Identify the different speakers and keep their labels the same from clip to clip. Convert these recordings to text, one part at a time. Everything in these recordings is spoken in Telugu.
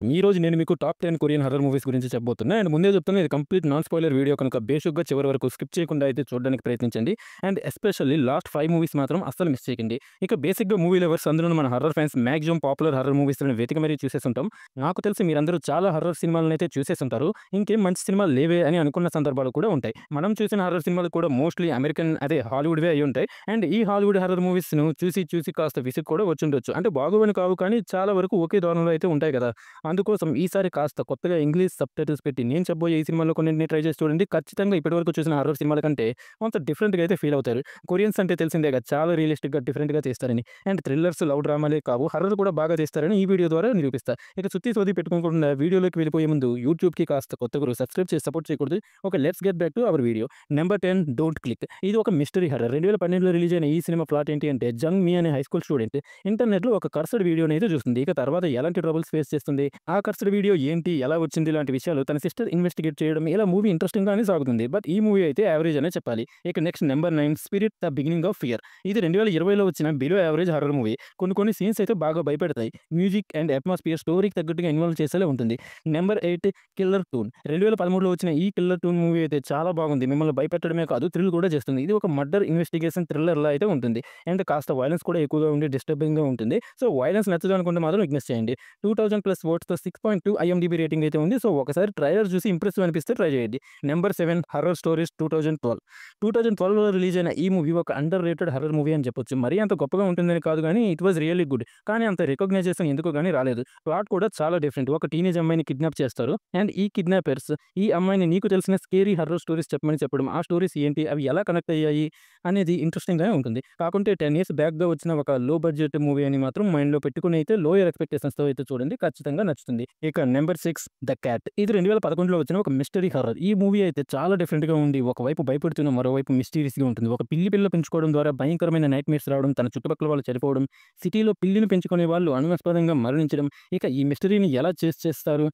Speaker 1: ఈరోజు నేను మీకు టాప్ 10 కొరియన్ హారర్ మూవీస్ గురించి చెప్పబోతున్నా. అండ్ ముందే చెప్తున్నా ఇది కంప్లీట్ నాన్ స్పాయిలర్ వీడియో కనుక బేసిక్‌గా చివరి వరకు స్కిప్ చేయకుండా అయితే చూడడానికి ప్రయత్నించండి. అండ్ ఎస్పెషల్లీ లాస్ట్ 5 మూవీస్ మాత్రం అస్సలు మిస్ చేయకండి. ఇక బేసిక్‌గా మూవీ లవర్స్ అందులోను మన horror fans maximum popular horror మూవీస్‌లని వెతికి మరీ చూసేసుంటాం. నాకు తెలిసి మీరందరూ చాలా హారర్ సినిమాలనైతే చూసేసుంటారు. ఇంకేం మంచి సినిమాలు లేవే అని అనుకున్న సందర్భాలు కూడా ఉంటాయి. మనం చూసిన హారర్ సినిమాలు కూడా మోస్ట్‌లీ అమెరికన్ హాలీవుడ్‌వే అయ్యుంటాయి. అండ్ ఈ హాలీవుడ్ హారర్ మూవీస్‌ను చూసి కాస్త విసుగు కూడా వచ్చుండొచ్చు. అంటే బాగోవని కావు కానీ చాలా వరకు ఒకే ధోరణిలో అయితే ఉంటాయి కదా! అందుకోసం ఈసారి కాస్త కొత్తగా ఇంగ్లీష్ సబ్‌టైటిల్స్ పెట్టి నేను చెప్పబోయే ఈ సినిమాల్లో కొన్నింటిని ట్రై చేసి చూడండి. ఖచ్చితంగా ఇప్పటివరకు చూసిన హారర్ సినిమాల కంటే కొంత డిఫరెంట్‌గా అయితే ఫీల్ అవుతారు. కొరియన్స్ అంటే తెలిసిందేగా చాలా రియలిస్టిక్‌గా, డిఫరెంట్‌గా తీస్తారని. అండ్ థ్రిల్లర్స్, లవ్ డ్రామాలే కావు హారర్ కూడా బాగా తీస్తారని ఈ వీడియో ద్వారా నిరూపిస్తా. ఇక సుత్తి సోది పెట్టుకోకుండా వీడియోలోకి వెళ్ళిపోయే ముందు యూట్యూబ్‌కి కాస్త కొత్తగా సబ్స్క్రైబ్ చేసి సపోర్ట్ చేయకూడదు. Okay, let's get back to our video. Number 10 don't click. ఇది ఒక మిస్టరీ హారర్. 2012లో రిలీజ్ అయిన ఈ సినిమా ప్లాట్ ఏంటి అంటే జంగ్ మీ అనే హై స్కూల్ స్టూడెంట్ ఇంటర్నెట్‌లో ఒక కర్స్డ్ వీడియోని అయితే చూస్తుంది. ఇక తర్వాత ఎలాంటి ట్రబుల్స్ ఫేస్ చేస్తుంది, ఆ కర్స్డ్ వీడియో ఏంటి, ఎలా వచ్చింది ఇలాంటి విషయాలు తన సిస్టర్ ఇన్వెస్టిగేట్ చేయడం ఇలా మూవీ ఇంట్రెస్టింగ్‌గానే సాగుతుంది. బట్ ఈ మూవీ అయితే యావరేజ్ అనే చెప్పాలి. ఇక next number 9 spirit the beginning of fear. ఇది 2020లో వచ్చిన బిలో యావరేజ్ హారర్ మూవీ. కొన్ని సీన్స్ అయితే బాగా భయపెడతాయి. మ్యూజిక్ అండ్ అట్మాస్ఫియర్ స్టోరీకి తగ్గట్టుగా ఇన్వాల్వ్ చేసేలా ఉంటుంది. Number 8 killer toon. 2013లో వచ్చిన ఈ కిల్లర్ టూన్ మూవీ అయితే చాలా బాగుంది. మిమ్మల్ని భయపెట్టడమే కాదు థ్రిల్ కూడా చేస్తుంది. ఇది ఒక మర్డర్ ఇన్వెస్టిగేషన్ థ్రిల్లర్‌లా అయితే ఉంటుంది. అండ్ కాస్త వయలెన్స్ కూడా ఎక్కువగా ఉండి డిస్టర్బింగ్‌గా ఉంటుంది. సో వయలెన్స్ నచ్చదు అనుకుంటే మాత్రం ఇగ్నోర్ చేయండి. 2000+ ఓట్స్‌తో 6.2 ఐఎండీబీ రేటింగ్ అయితే ఉంది. సో ఒకసారి ట్రైలర్ చూసి ఇంప్రెసివ్ అనిపిస్తే ట్రై చేయండి. Number 7 horror stories 2012. 2012లో రిలీజ్ అయిన ఈ మూవీ ఒక అండర్ రేటెడ్ హర్రర్ మూవీ అని చెప్పొచ్చు. మరీ అంత గొప్పగా ఉంటుందని కాదు గానీ ఇట్ వాస్ రియల్లీ గుడ్. కానీ అంత రికగ్నైజేషన్ ఎందుకో గానీ రాలేదు. ప్లాట్ కూడా చాలా డిఫరెంట్. ఒక టీనేజ్ అమ్మాయిని కిడ్నాప్ చేస్తారు. అండ్ ఈ కిడ్నాపర్స్ ఈ అమ్మాయిని నీకు తెలిసిన స్కేరీ హర్రర్ స్టోరీస్ చెప్పమని చెప్పడం. ఆ స్టోరీస్ ఏంటి, అవి ఎలా కనెక్ట్ అయ్యాయి అనేది ఇంట్రెస్టింగ్‌గానే ఉంటుంది. కాకుంటే 10 ఇయర్స్ బ్యాక్‌గా వచ్చిన ఒక లో బడ్జెట్ మూవీ అని మాత్రం మైండ్‌లో పెట్టుకొని అయితే లోయర్ ఎక్స్‌పెక్టేషన్స్‌తో అయితే చూడండి. ఖచ్చితంగా నచ్చుతుంది. ఇక నంబర్ 6 ద క్యాట్. ఇది 2011లో వచ్చిన ఒక మిస్టరీ హారర్. ఈ మూవీ అయితే చాలా డిఫరెంట్‌గా ఉండి ఒకవైపు భయపెడుతున్న మరోవైపు మిస్టీరియస్‌గా ఉంటుంది. ఒక పిల్ల పెంచుకోవడం ద్వారా భయంకరమైన నైట్‌మేర్స్ రావడం, తన చుట్టుపక్కల వాళ్ళు చనిపోవడం, సిటీలో పిల్లిని పెంచుకునే వాళ్ళు అనుమానాస్పదంగా మరణించడం. ఇక ఈ మిస్టరీని ఎలా చేస్తారు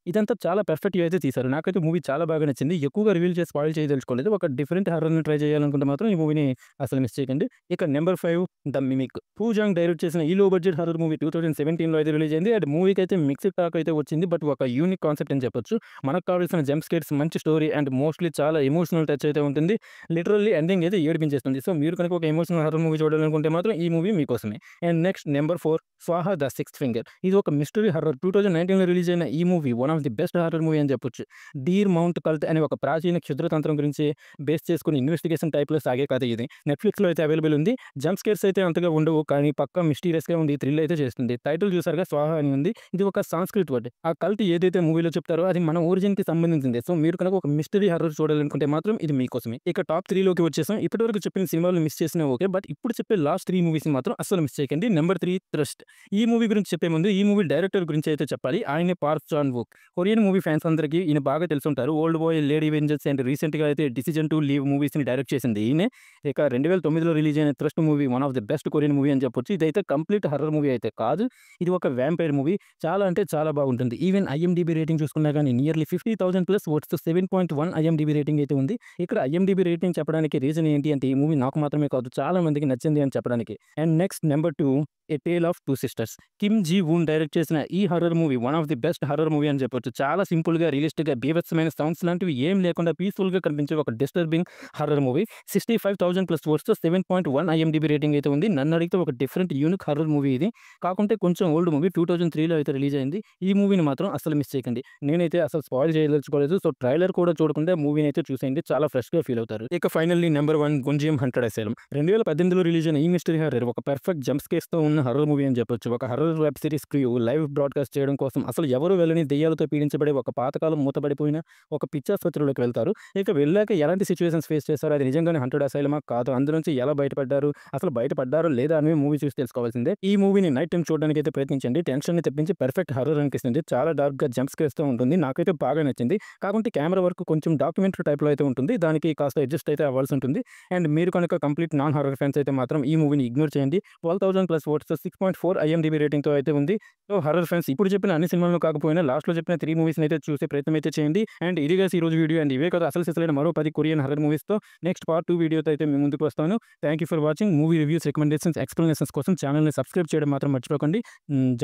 Speaker 1: ఇదంతా చాలా పర్ఫెక్ట్‌గా అయితే తీశారు. నాకైతే మూవీ చాలా బాగా నచ్చింది. ఎక్కువగా రివీల్ చేసి స్పాయిల్ చేయదలుచుకోలేదు. ఒక డిఫరెంట్ హారర్‌ని ట్రై చేయాలనుకుంటే మాత్రం ఈ మూవీని అసలు మిస్ చేయకండి. ఇక నంబర్ 5 ద మిమిక్. పూజాంగ్ డైరెక్ట్ చేసిన ఈ లో బడ్జెట్ హారర్ మూవీ 2017లో అయితే రిలీజ్ అయింది. అండ్ మూవీకి అయితే మిక్స్డ్ టాక్ అయితే వచ్చింది. బట్ ఒక యూనిక్ కాన్సెప్ట్ అని చెప్పొచ్చు. మనకు కావాల్సిన జంప్ స్కేర్స్, మంచి స్టోరీ అండ్ మోస్ట్‌లీ చాలా ఎమోషనల్ టచ్ అయితే ఉంటుంది. లిటరల్లీ ఎండింగ్ అయితే ఏడిపించేస్తుంది. సో మీరు కనుక ఒక ఎమోషనల్ హారర్ మూవీ చూడాలనుకుంటే మాత్రం ఈ మూవీ మీకోసమే. అండ్ నెక్స్ట్ నంబర్ 4 స్వాహా ద సిక్స్త్ ఫింగర్. ఇది ఒక మిస్టరీ హారర్. 2019లో రిలీజ్ అయిన ఈ movie one of the best horror movie అని చెప్పొచ్చు. డీర్ మౌంట్ కల్ట్ అనే ఒక ప్రాచీన క్షుద్రతంత్రం గురించి బేస్ చేసుకొని ఇన్వెస్టిగేషన్ టైప్‌లో సాగే కథ ఇది. నెట్‌ఫ్లిక్స్‌లో అయితే అవైలబుల్ ఉంది. జంప్ స్కేర్స్ అయితే అంతగా ఉండవు. కానీ పక్కా మిస్టీరియస్‌గా ఉండి థ్రిల్ అయితే చేస్తుంది. టైటిల్ చూసారుగా స్వాహా అని ఉంది. ఇది ఒక సాంస్క్రిట్ వర్డ్. ఆ కల్ట్ ఏదైతే మూవీలో చెప్తారో అది మన ఒరిజిన్‌కి సంబంధించిందే. సో మీరు కనుక ఒక మిస్టరీ హారర్ చూడాలనుకుంటే మాత్రం ఇది మీకోసమే. ఇక టాప్ 3లోకి వచ్చేసాం. ఇప్పటివరకు చెప్పిన సినిమాలు మిస్ చేసినా ఓకే. బట్ ఇప్పుడు చెప్పే లాస్ట్ 3 మూవీస్‌ని మాత్రం అస్సలు మిస్ చేయకండి. Number 3 thrust. ఈ మూవీ గురించి చెప్పే ముందు ఈ మూవీ డైరెక్టర్ గురించి అయితే చెప్పాలి. ఆయనే పార్క్ చాన్ వుక్. కొరియన్ మూవీ ఫ్యాన్స్ అందరికీ ఈయన బాగా తెలిసుంటారు. ఓల్డ్ బాయ్, లేడీ వెంజర్స్ అండ్ రీసెంట్‌గా అయితే డిసిజన్ టు లీవ్ మూవీస్‌ని డైరెక్ట్ చేసింది ఈయనే. ఇక 2009లో రిలీజ్ అయిన thrust movie one of the best Korean movie అని చెప్పొచ్చు. ఇదైతే కంప్లీట్ హారర్ మూవీ అయితే కాదు. ఇది ఒక వాంపైర్ మూవీ. చాలా అంటే చాలా బాగుంటుంది. ఈవెన్ ఐఎండీబీ రేటింగ్ చూసుకున్నా గానీ నియర్లీ 50,000+ ఓట్స్‌తో 7.1 ఐఎండీబీ రేటింగ్ అయితే ఉంది. ఇక్కడ ఐఎండీబీ రేటింగ్ చెప్పడానికి రీజన్ ఏంటి అంటే ఈ మూవీ నాకు మాత్రమే కాదు చాలా మందికి నచ్చింది అని చెప్పడానికి. And next number 2 a tale of two sisters. Kim Jee Woon direct చేసిన ఈ horror movie one of the best horror movie అని చెప్పొచ్చు. చాలా సింపుల్‌గా, రియలిస్టిక్‌గా, బీభత్సమైన సౌండ్స్ లాంటివి ఏం లేకుండా పీస్‌ఫుల్‌గా కనిపించే ఒక disturbing horror movie. 65,000+ ఓట్స్‌తో 7.1 IMDb rating అయితే ఉంది. నన్నడిగితే ఒక డిఫరెంట్ యూనిక్ హారర్ మూవీ ఇది. కాకుంటే కొంచెం ఓల్డ్ మూవీ 2003లో అయితే రిలీజ్ అయింది. ఈ మూవీని మాత్రం అస్సలు మిస్ చేయకండి. నేనైతే అసలు స్పాయిల్ చేయదలుచుకోలేదు. సో ట్రైలర్ కూడా చూడకుండా మూవీని అయితే చూసేయండి. చాలా ఫ్రెష్‌గా ఫీల్ అవుతారు. ఇక finally number 1 Gonjiam haunted asylum. 2018లో రిలీజ్ అయిన ఈ మిస్టరీ హారర్ ఒక పర్ఫెక్ట్ జంప్ స్కేర్స్‌తో ఉన్న హారర్ మూవీ అని చెప్పొచ్చు. ఒక horror web series crew live broadcast చేయడం కోసం అసలు ఎవరు వెళ్ళని దెయ్యాలతో పీడించబడే ఒక పాతకాలం మూతబడిపోయిన ఒక పిచ్చి ఆసుపత్రిలోకి వెళ్తారు. ఇక వెళ్ళాక ఎలాంటి సిట్యుయేషన్స్ ఫేస్ చేస్తారో, అది నిజంగానే హంటెడ్ అసైలమా కాదా, అందులోంచి ఎలా బయటపడ్డారు, అసలు బయటపడ్డారో లేదా అని మూవీ చూసి తెలుసుకోవాల్సిందే. ఈ మూవీని నైట్ టైమ్ చూడడానికి అయితే ప్రయత్నించండి. టెన్షన్‌ని తెప్పించి పర్ఫెక్ట్ హారర్ అనిపిస్తుంది. చాలా డార్క్‌గా జంప్ స్కేర్స్‌తో ఉంటుంది. నాకైతే బాగా నచ్చింది. కాకుంటే కెమెరా వర్క్ కొంచెం డాక్యుమెంటరీ టైప్‌లో అయితే ఉంటుంది. దానికి కాస్త అడ్జస్ట్ అయితే అవ్వాల్సి ఉంటుంది. అండ్ మీరు కనుక కంప్లీట్ నాన్ హారర్ ఫ్యాన్స్ అయితే మాత్రం ఈ మూవీని ఇగ్నోర్ చేయండి. 12,000+ ఓట్స్‌తో 6.4 ఐఎండీబీ రేటింగ్‌తో అయితే ఉంది. సో హారర్ ఫ్యాన్స్ ఇప్పుడు చెప్పిన అన్ని సినిమాలు కాకపోయినా లాస్ట్‌లో చెప్పిన 3 మూవీస్‌ని అయితే చూసే ప్రయత్నం అయితే చేయండి. అండ్ ఇది గాయ్స్ ఈరోజు వీడియో. అండ్ ఇవే కాదు అసలు సిసలైన మరో 10 కొరియన్ హారర్ మూవీస్‌తో నెక్స్ట్ పార్ట్ 2 వీడియోతో అయితే మీ ముందుకు వస్తాను. Thank you for watching. Movie reviews, recommendations, explanations కోసం ఛానెల్‌ని సబ్స్క్రైబ్ చేయడం మాత్రం మర్చిపోకండి.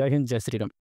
Speaker 1: జై హింద్, జై శ్రీరామ్.